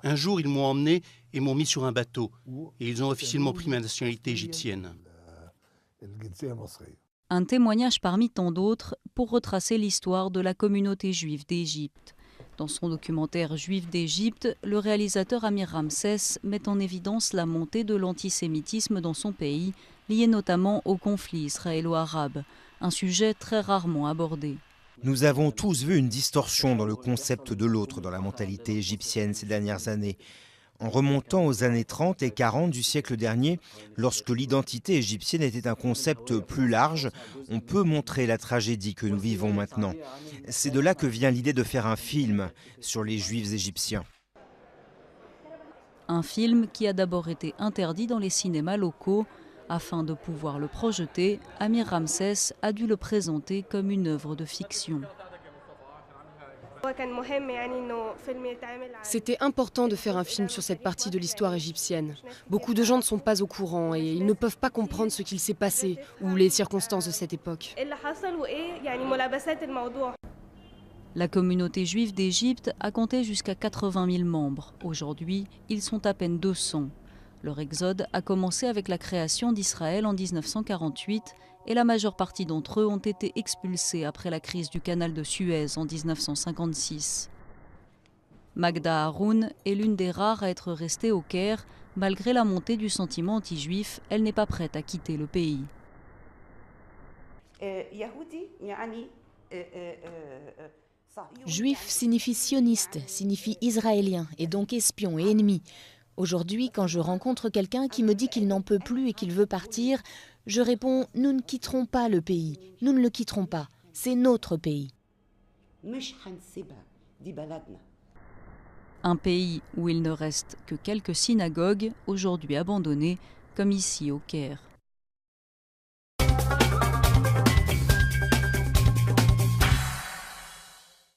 Un jour, ils m'ont emmené et m'ont mis sur un bateau. Et ils ont officiellement pris ma nationalité égyptienne. Un témoignage parmi tant d'autres pour retracer l'histoire de la communauté juive d'Égypte. Dans son documentaire Juifs d'Égypte, le réalisateur Amir Ramsès met en évidence la montée de l'antisémitisme dans son pays, lié notamment au conflit israélo-arabe, un sujet très rarement abordé. Nous avons tous vu une distorsion dans le concept de l'autre dans la mentalité égyptienne ces dernières années. En remontant aux années 30 et 40 du siècle dernier, lorsque l'identité égyptienne était un concept plus large, on peut montrer la tragédie que nous vivons maintenant. C'est de là que vient l'idée de faire un film sur les Juifs égyptiens. Un film qui a d'abord été interdit dans les cinémas locaux. Afin de pouvoir le projeter, Amir Ramsès a dû le présenter comme une œuvre de fiction. C'était important de faire un film sur cette partie de l'histoire égyptienne. Beaucoup de gens ne sont pas au courant et ils ne peuvent pas comprendre ce qu'il s'est passé ou les circonstances de cette époque. La communauté juive d'Égypte a compté jusqu'à 80 000 membres. Aujourd'hui, ils sont à peine 200. Leur exode a commencé avec la création d'Israël en 1948 et la majeure partie d'entre eux ont été expulsés après la crise du canal de Suez en 1956. Magda Haroun est l'une des rares à être restée au Caire. Malgré la montée du sentiment anti-juif, elle n'est pas prête à quitter le pays. Juif signifie sioniste, signifie israélien et donc espion et ennemi. Aujourd'hui, quand je rencontre quelqu'un qui me dit qu'il n'en peut plus et qu'il veut partir, je réponds « Nous ne quitterons pas le pays, nous ne le quitterons pas, c'est notre pays ». Un pays où il ne reste que quelques synagogues, aujourd'hui abandonnées, comme ici au Caire.